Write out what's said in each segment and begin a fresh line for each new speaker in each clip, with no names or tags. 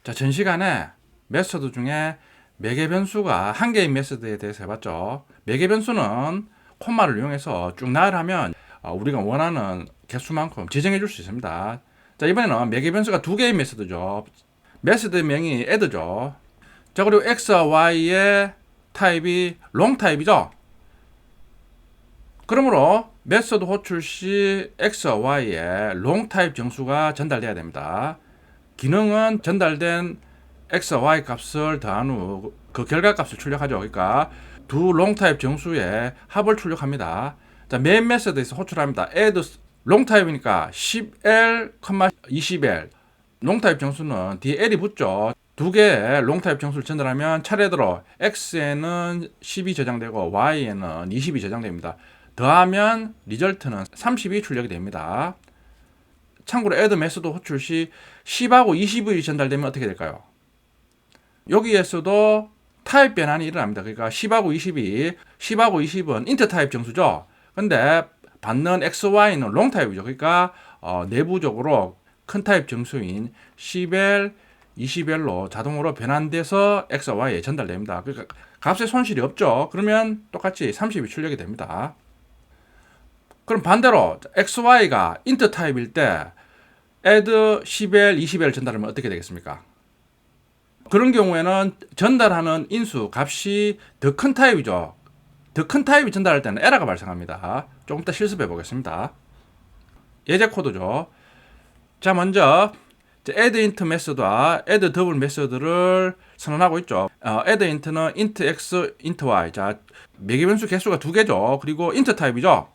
자, 전 시간에 메소드 중에 매개 변수가 한 개인 메소드에 대해서 해봤죠. 매개 변수는 콤마를 이용해서 쭉 나열하면 우리가 원하는 개수만큼 지정해 줄 수 있습니다. 자, 이번에는 매개 변수가 두 개인 메소드죠. 메소드 명이 add죠. 자, 그리고 x와 y의 타입이 long 타입이죠. 그러므로 메소드 호출 시 x와 y의 long 타입 정수가 전달돼야 됩니다. 기능은 전달된 x와 y 값을 더한 후 그 결과값을 출력하죠. 그러니까 두 롱타입 정수의 합을 출력합니다. 자, 메인 메소드에서 호출합니다. add 롱타입이니까 10l, 20l. 롱타입 정수는 뒤에 l이 붙죠. 두 개의 롱타입 정수를 전달하면 차례대로 x에는 10이 저장되고 y에는 20이 저장됩니다. 더하면 리절트는 30이 출력이 됩니다. 참고로 add 메소드 호출 시 10하고 20이 전달되면 어떻게 될까요? 여기에서도 타입 변환이 일어납니다. 그러니까 10하고 20은 인트 타입 정수죠. 근데 받는 XY는 롱 타입이죠. 그러니까 내부적으로 큰 타입 정수인 10L, 20L로 자동으로 변환돼서 X와 Y에 전달됩니다. 그러니까 값에 손실이 없죠. 그러면 똑같이 30이 출력이 됩니다. 그럼 반대로 XY가 인트 타입일 때 add 10L, 20L 전달하면 어떻게 되겠습니까? 그런 경우에는 전달하는 인수 값이 더 큰 타입이죠. 더 큰 타입이 전달할 때는 에러가 발생합니다. 조금 이따 실습해 보겠습니다. 예제 코드죠. 자, 먼저 add int 메소드와 add double 메소드를 선언하고 있죠. add int는 int x, int y. 자, 매개 변수 개수가 두 개죠. 그리고 int 타입이죠.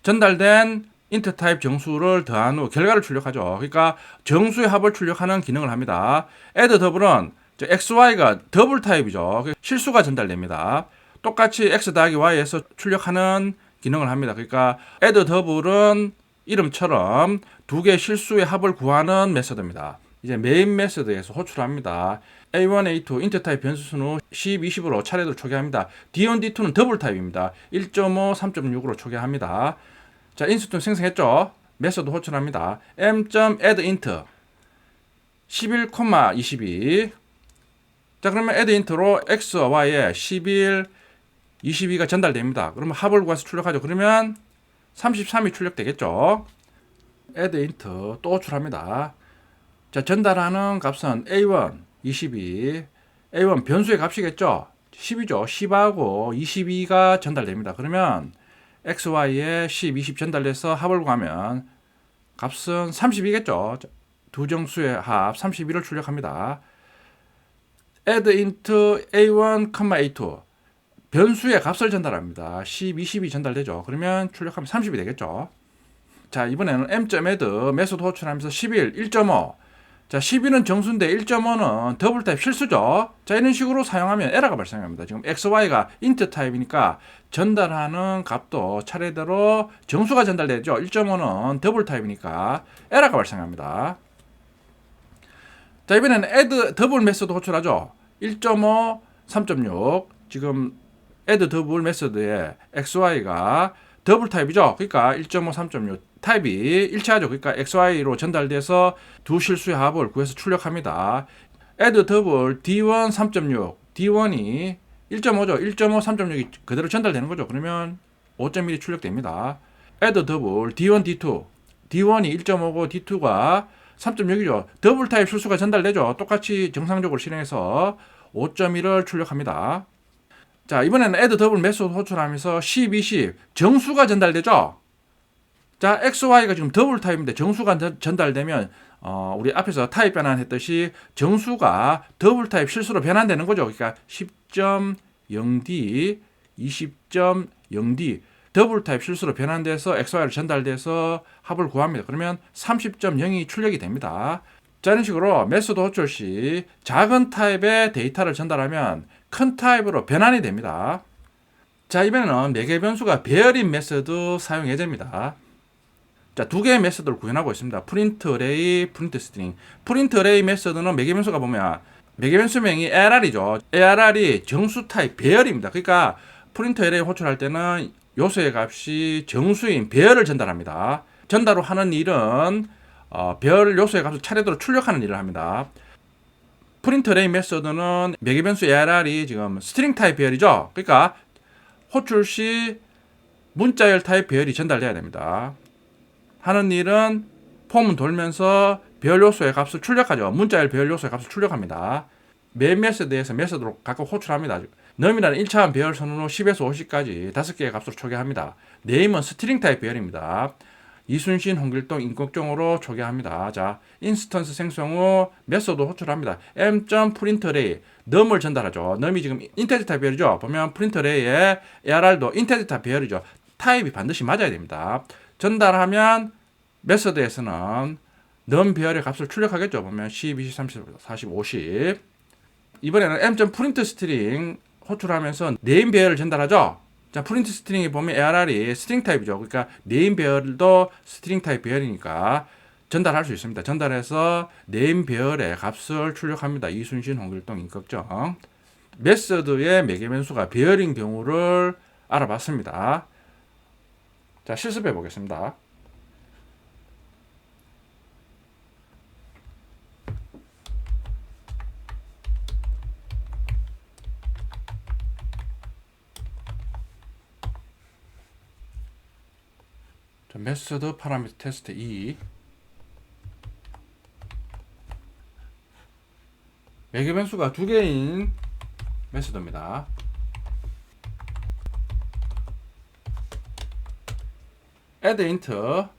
전달된 int 타입 정수를 더한 후 결과를 출력하죠. 그러니까 정수의 합을 출력하는 기능을 합니다. add double은 xy가 더블 타입이죠. 실수가 전달됩니다. 똑같이 x 더하기 y에서 출력하는 기능을 합니다. 그러니까 add double은 이름처럼 두 개의 실수의 합을 구하는 메소드입니다. 이제 메인 메소드에서 호출합니다. A1, A2 int 타입 변수 순후 10, 20으로 차례대로 초기합니다. D1, D2는 더블 타입입니다. 1.5, 3.6으로 초기합니다. 자, 인스턴 생성했죠. 메소드 호출합니다. m.addInt 11, 22. 자, 그러면 addInt로 x와 y에 11, 22가 전달됩니다. 그러면 합을 구해서 출력하죠. 그러면 33이 출력되겠죠. addInt 또 호출합니다. 자, 전달하는 값은 a1, 22. a1 변수의 값이겠죠. 10이죠. 10하고 22가 전달됩니다. 그러면 x, y에 10, 20 전달돼서 합을 구하면 값은 30이겠죠. 두 정수의 합 31을 출력합니다. add int a1, a2 변수의 값을 전달합니다. 10, 20이 전달되죠. 그러면 출력하면 30이 되겠죠. 자, 이번에는 m.add 메소드 호출하면서 11, 1.5. 자, 12는 정수인데 1.5는 더블 타입 실수죠. 자, 이런 식으로 사용하면 에러가 발생합니다. 지금 XY가 int 타입이니까 전달하는 값도 차례대로 정수가 전달되죠. 1.5는 더블 타입이니까 에러가 발생합니다. 자, 이번에는 add 더블 메소드 호출하죠. 1.5, 3.6. 지금 add 더블 메소드에 XY가 더블 타입이죠. 그러니까 1.5, 3.6 타입이 일치하죠. 그러니까 XY로 전달돼서 두 실수의 합을 구해서 출력합니다. add 더블 D1, 3.6 D1이 1.5죠. 1.5, 3.6이 그대로 전달되는 거죠. 그러면 5.1이 출력됩니다. add 더블 D1, D2 D1이 1.5고 D2가 3.6이죠. 더블 타입 실수가 전달되죠. 똑같이 정상적으로 실행해서 5.1을 출력합니다. 자, 이번에는 add 더블 메소드 호출하면서 10, 20 정수가 전달되죠. 자, XY가 지금 더블 타입인데 정수가 전달되면 우리 앞에서 타입 변환했듯이 정수가 더블 타입 실수로 변환되는 거죠. 그러니까 10.0D, 20.0D 더블 타입 실수로 변환돼서 XY로 전달돼서 합을 구합니다. 그러면 30.0이 출력이 됩니다. 자, 이런 식으로 메소드 호출 시 작은 타입의 데이터를 전달하면 큰 타입으로 변환이 됩니다. 자, 이번에는 매개 변수가 배열인 메소드 사용 예제입니다. 자, 두 개의 메소드를 구현하고 있습니다. print array, print string. print array 메소드는 매개 변수가 보면 매개 변수명이 arr이죠. arr이 정수 타입 배열입니다. 그러니까 print array 호출할 때는 요소의 값이 정수인 배열을 전달합니다. 전달 후 하는 일은 별 요소의 값을 차례대로 출력하는 일을 합니다. 프린트 레이 메서드는 매개 변수 ARR이 지금 스트링 타입 배열이죠. 그러니까 호출 시 문자열 타입 배열이 전달돼야 됩니다. 하는 일은 폼은 돌면서 배열 요소의 값을 출력하죠. 문자열 배열 요소의 값을 출력합니다. 메인 메서드에서 메서드로 각각 호출합니다. num이라는 1차원 배열 선언 후 10에서 50까지 5개의 값으로 초기합니다. name은 스트링 타입 배열입니다. 이순신, 홍길동, 임꺽정으로 초기합니다. 자, 인스턴스 생성 후 메서드 호출합니다. m.printArray num을 전달하죠. num이 지금 인테저 타입 배열이죠. 보면 printArray의 ARR도 인테저 타입 배열이죠. 타입이 반드시 맞아야 됩니다. 전달하면 메서드에서는 num 배열의 값을 출력하겠죠. 보면 10, 20, 30, 40, 50. 이번에는 m.printString 호출하면서 네임 배열을 전달하죠. 자, 프린트 스트링에 보면 ARR이 스트링 타입이죠. 그러니까 네임 배열도 스트링 타입 배열이니까 전달할 수 있습니다. 전달해서 네임 배열의 값을 출력합니다. 이순신, 홍길동, 임꺽정. 메서드의 매개 변수가 배열인 경우를 알아봤습니다. 자, 실습해 보겠습니다. 메서드 파라미터 테스트 2 매개 변수가 2개인 메서드입니다. add int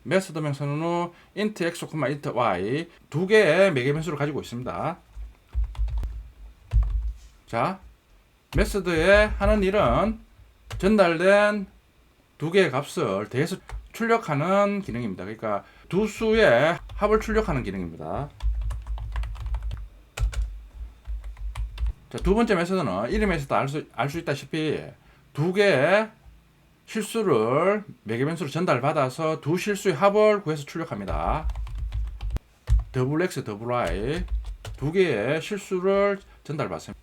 메서드 명선은 후 int x, int y 2개의 매개 변수를 가지고 있습니다. 자, 메서드에 하는 일은 전달된 2개의 값을 더해서 출력하는 기능입니다. 그러니까 두 수의 합을 출력하는 기능입니다. 자, 두 번째 메서드는 이름에서도 알 수 있다시피 2개의 실수를 매개 변수로 전달받아서 두 실수의 합을 구해서 출력합니다. 더블 x, 더블 y 2개의 실수를 전달받습니다.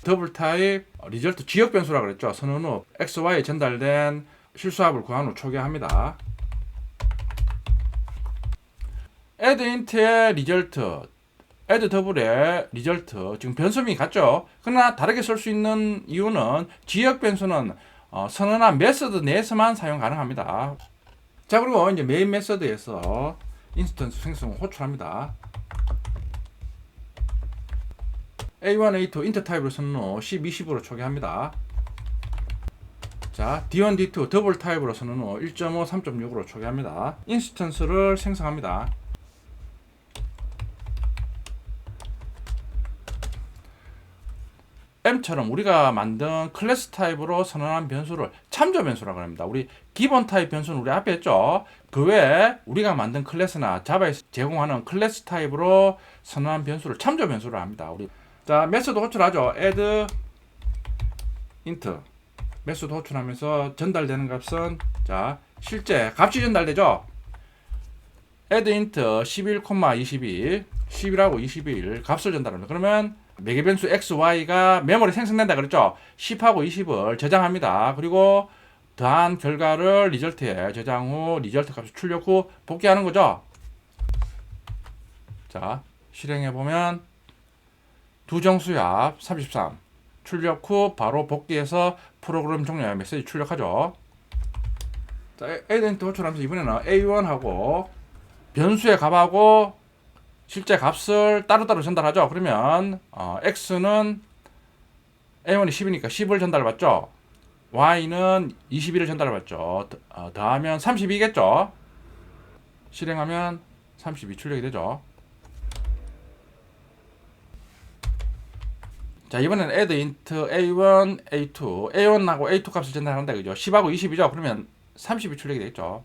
더블 타입 리절트 지역 변수라고 그랬죠. 선언 후 x, y에 전달된 실수합을 구한 후 초기합니다. add int의 리절트, add double의 리절트 지금 변수명이 같죠. 그러나 다르게 쓸 수 있는 이유는 지역 변수는 선언한 메서드 내에서만 사용 가능합니다. 자, 그리고 이제 메인 메서드에서 인스턴스 생성 호출합니다. A1, A2 인터 타입으로 선언 후 10, 20으로 초기합니다. 자, D1, D2 더블 타입으로서는 1.5, 3.6으로 초기합니다. 인스턴스를 생성합니다. M처럼 우리가 만든 클래스 타입으로 선언한 변수를 참조 변수라고 합니다. 우리 기본 타입 변수는 우리 앞에 했죠. 그 외에 우리가 만든 클래스나 자바에서 제공하는 클래스 타입으로 선언한 변수를 참조 변수로 합니다. 자, 메서드 호출하죠. add int 메서드 호출하면서 전달되는 값은 자, 실제 값이 전달되죠. add int 11, 22 10이라고 21 값을 전달합니다. 그러면 매개 변수 x, y가 메모리 생성된다 그랬죠. 10하고 20을 저장합니다. 그리고 더한 결과를 리절트에 저장 후 리절트 값을 출력 후 복귀하는 거죠. 자, 실행해 보면 두 정수의 합 33 출력 후 바로 복귀해서 프로그램 종료의 메시지 출력하죠. 자, add int 호출하면서 이번에는 a1하고 변수의 값하고 실제 값을 따로따로 전달하죠. 그러면 x는 a1이 10이니까 10을 전달받죠. y는 21을 전달받죠. 더하면 32겠죠. 실행하면 32 출력이 되죠. 자, 이번에는 add int a1, a2 a1하고 a2 값을 전달한다 그죠. 10하고 20이죠. 그러면 32 출력이 되겠죠.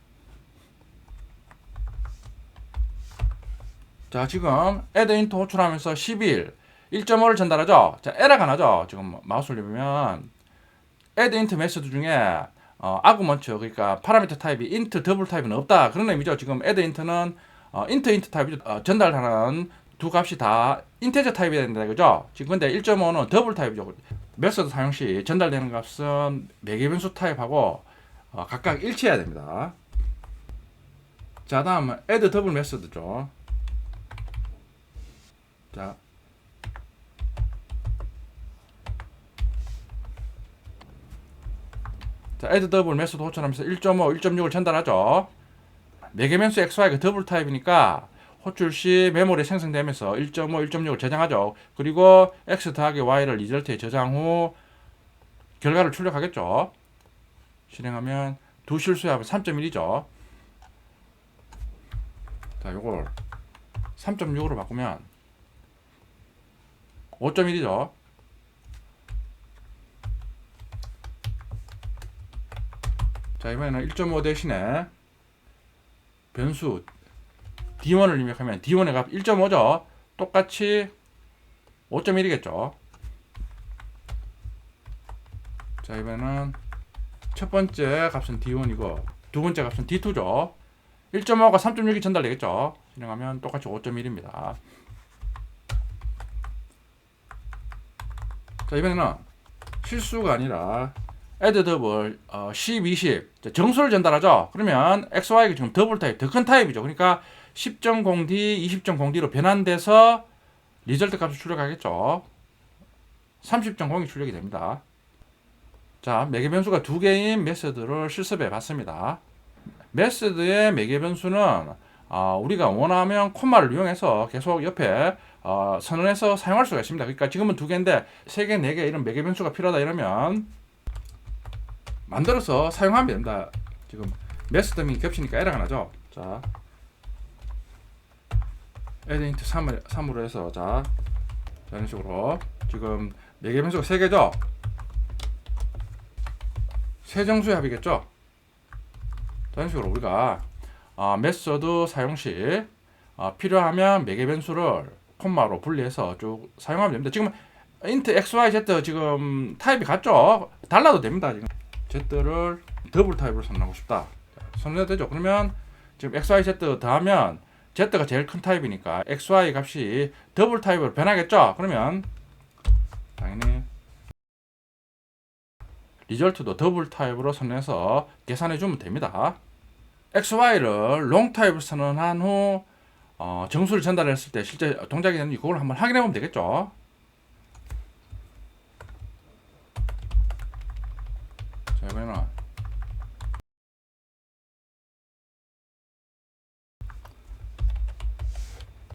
자, 지금 add int 호출하면서 11 1.5를 전달하죠. 자, 에러가 나죠. 지금 마우스를 누르면 add int 메소드 중에 아구먼트 그러니까 파라미터 타입이 int 더블 타입은 없다 그런 의미죠. 지금 add int는 int 타입이죠. 전달하는 두 값이 다 인테저 타입이 된다 그죠. 지금 근데 1.5는 더블 타입이죠. 메소드 사용 시 전달되는 값은 매개 변수 타입하고 각각 일치해야 됩니다. 자, 다음은 add 더블 메소드죠. 자, 자, add 더블 메소드 호출하면서 1.5, 1.6을 전달하죠. 매개변수 xy가 더블 타입이니까 호출 시 메모리에 생성되면서 1.5, 1.6을 저장하죠. 그리고 x 더하기 y를 리절트에 저장 후 결과를 출력하겠죠. 실행하면 두 실수의 합은 3.1이죠. 자, 요걸 3.6으로 바꾸면 5.1이죠. 자, 이번에는 1.5 대신에 변수 D1을 입력하면 D1의 값 1.5죠. 똑같이 5.1이겠죠. 자, 이번에는 첫 번째 값은 D1이고 두 번째 값은 D2죠. 1.5가 3.6이 전달되겠죠. 실행하면 똑같이 5.1입니다. 자, 이번에는 실수가 아니라 add 더블 10, 20 정수를 전달하죠. 그러면 XY가 지금 더블 타입, 더 큰 타입이죠. 그러니까 10.0D, 20.0D로 변환돼서 리절트 값을 출력하겠죠. 30.0이 출력이 됩니다. 자, 매개 변수가 두 개인 메서드를 실습해 봤습니다. 메서드의 매개 변수는 우리가 원하면 콤마를 이용해서 계속 옆에 선언해서 사용할 수가 있습니다. 그러니까 지금은 두 개인데 세 개, 네 개 이런 매개 변수가 필요하다 이러면 만들어서 사용하면 됩니다. 지금 메서드명이 겹치니까 에러가 나죠. 자, add int 3으로 해서 자, 이런 식으로 지금 매개 변수가 세 개죠. 세 정수의 합이겠죠. 이런 식으로 우리가 메서드 사용 시 필요하면 매개 변수를 콤마로 분리해서 쭉 사용하면 됩니다. 지금 int x, y, z 지금 타입이 같죠. 달라도 됩니다. 지금 z를 더블 타입으로 선언하고 싶다. 선언해도 되죠. 그러면 지금 x, y, z 더하면 z가 제일 큰 타입이니까 x, y 값이 더블 타입으로 변하겠죠. 그러면 당연히 리절트도 더블 타입으로 선언해서 계산해 주면 됩니다. x, y를 롱 타입으로 선언한 후 정수를 전달했을 때 실제 동작이 되는지 그걸 한번 확인해 보면 되겠죠.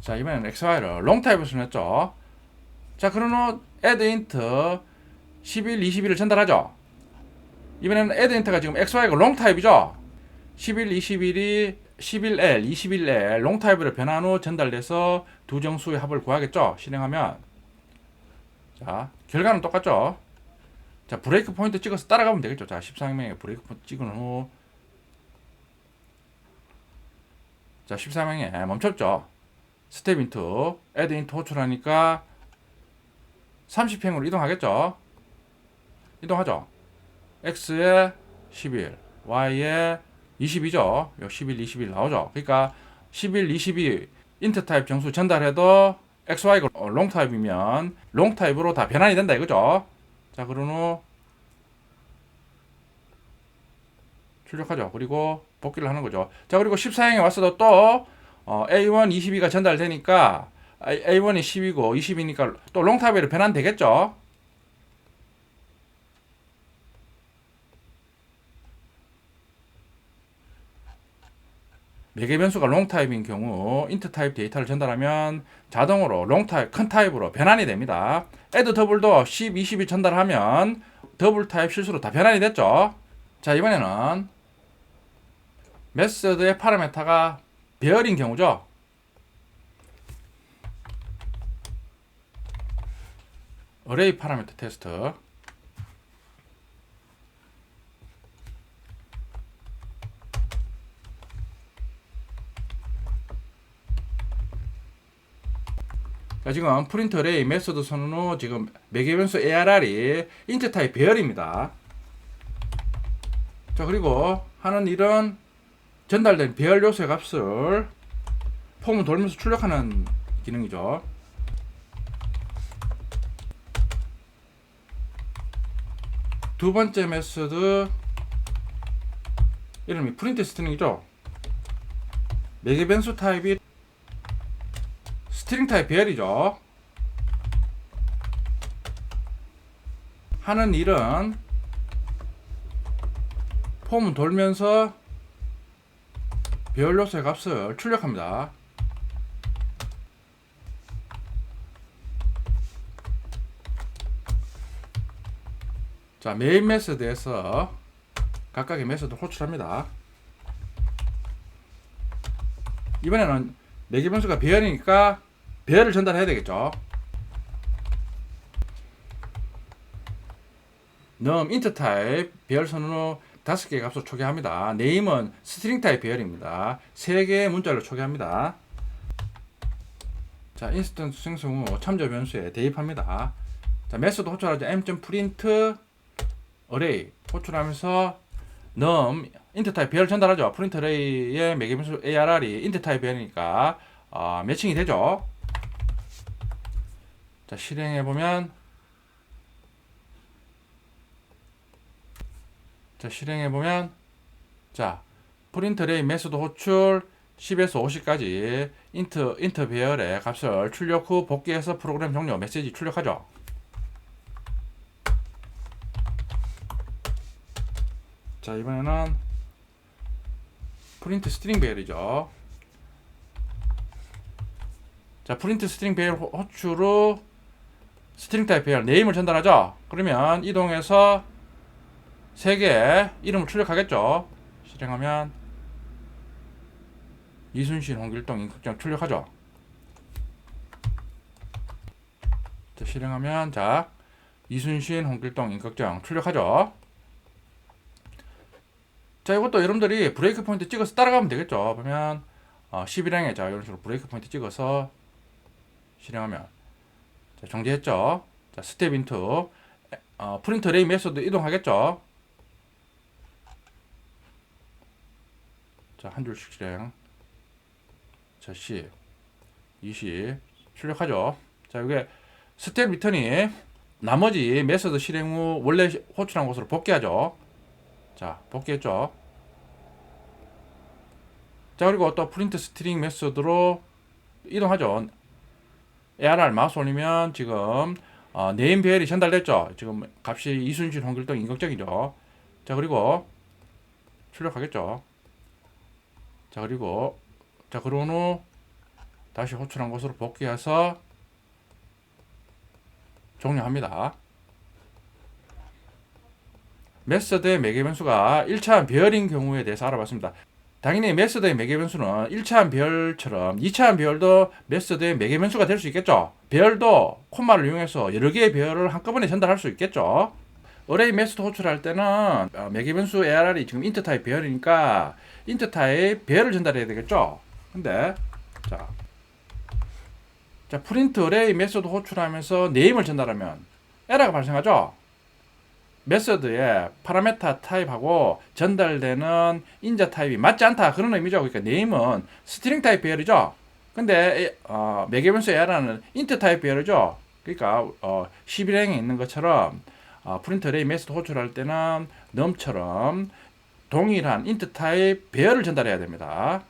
자, 이번에는 x, y를 롱 타입으로 선언했죠. 자, 그런 후 add int 11, 21을 전달하죠. 이번에는 add int가 지금 x, y가 롱 타입이죠. 11, 21이 11L, 21L 롱 타입으로 변한 후 전달돼서 두 정수의 합을 구하겠죠. 실행하면 자, 결과는 똑같죠. 자, 브레이크 포인트 찍어서 따라가면 되겠죠. 자, 14명에 브레이크 포인트 찍은 후 자, 14명에 멈췄죠. 스텝 인투 add 인투 호출하니까 30행으로 이동하겠죠. 이동하죠. x에 11, y에 22죠. 11, 21 나오죠. 그러니까 11, 22 인트 타입 정수 전달해도 XY가 롱 타입이면 롱 타입으로 다 변환이 된다 이거죠. 자, 그런 후 출력하죠. 그리고 복귀를 하는 거죠. 자, 그리고 14행에 왔어도 또 A1, 22가 전달되니까 A1이 10이고 20이니까 또 롱 타입으로 변환되겠죠. 매개 변수가 롱 타입인 경우 int 타입 데이터를 전달하면 자동으로 롱 타입, 큰 타입으로 변환이 됩니다. add 더블도 10, 20이 전달하면 더블 타입 실수로 다 변환이 됐죠. 자, 이번에는 메서드의 파라메타가 배열인 경우죠. 어레이 파라미터 테스트. 자, 지금 프린트 어레이 메소드 선언 후 지금 매개 변수 ARR이 int 타입 배열입니다. 자, 그리고 하는 일은 전달된 배열 요소의 값을 폼을 돌면서 출력하는 기능이죠. 두 번째 메소드 이름이 프린트 스트링이죠. 매개 변수 타입이 스트링 타입 배열이죠. 하는 일은 폼은 돌면서 배열 요소의 값을 출력합니다. 자, 메인 메소드에서 각각의 메소드 호출합니다. 이번에는 매개 변수가 배열이니까 배열을 전달해야 되겠죠. num int 타입 배열 선언후 5개의 값을 초기합니다. name은 스트링 타입 배열입니다. 3개의 문자를 초기합니다. 자, 인스턴스 생성 후 참조 변수에 대입합니다. 자, 메소드 호출하자 m.print array 호출하면서 num int 타입 배열 전달하죠. print array의 매개 변수 arr이 int 타입 배열이니까 매칭이 되죠. 자, 실행해 보면 자, print array 메소드 호출 10에서 50까지 int 배열의 값을 출력 후 복귀해서 프로그램 종료 메시지 출력하죠. 자, 이번에는 print string 배열이죠. 자, print string 배열 호출 후 스트링 타입 배열 네임을 전달하죠. 그러면 이동해서 3개의 이름을 출력하겠죠. 실행하면 이순신, 홍길동, 임꺽정 출력하죠. 자, 실행하면 자, 이순신, 홍길동, 임꺽정 출력하죠. 자, 이것도 여러분들이 브레이크 포인트 찍어서 따라가면 되겠죠. 보면 11행에 자, 이런 식으로 브레이크 포인트 찍어서 실행하면 자, 정지했죠. 자, 스텝 인투 프린트 레이 메소드 이동하겠죠. 자, 한 줄씩 실행. 자, 10, 20 출력하죠. 자, 이게 스텝 리턴이 나머지 메소드 실행 후 원래 호출한 곳으로 복귀하죠. 자, 복귀했죠. 자, 그리고 또 프린트 스트링 메소드로 이동하죠. ARR 마우스 올리면 지금 네임 배열이 전달됐죠. 지금 값이 이순신, 홍길동, 임꺽정이죠. 자, 그리고 출력하겠죠. 자, 그리고 자, 그런 후 다시 호출한 곳으로 복귀해서 종료합니다. 메소드의 매개 변수가 1차원 배열인 경우에 대해서 알아봤습니다. 당연히 메소드의 매개 변수는 1차원 배열처럼 2차원 배열도 메소드의 매개 변수가 될 수 있겠죠. 배열도 콤마를 이용해서 여러 개의 배열을 한꺼번에 전달할 수 있겠죠. 어레이 메소드 호출할 때는 매개 변수 ARR이 지금 int 타입 배열이니까 int 타입 배열을 전달해야 되겠죠. 근데 자, 프린트 어레이 메소드 호출하면서 네임을 전달하면 에러가 발생하죠. 메소드의 파라메타 타입하고 전달되는 인자 타입이 맞지 않다, 그런 의미죠. 그러니까 네임은 스트링 타입 배열이죠. 근데 매개 변수 ARR는 int 타입 배열이죠. 그러니까 11행에 있는 것처럼 프린트 어레이 메소드 호출할 때는 num처럼 동일한 int 타입 배열을 전달해야 됩니다.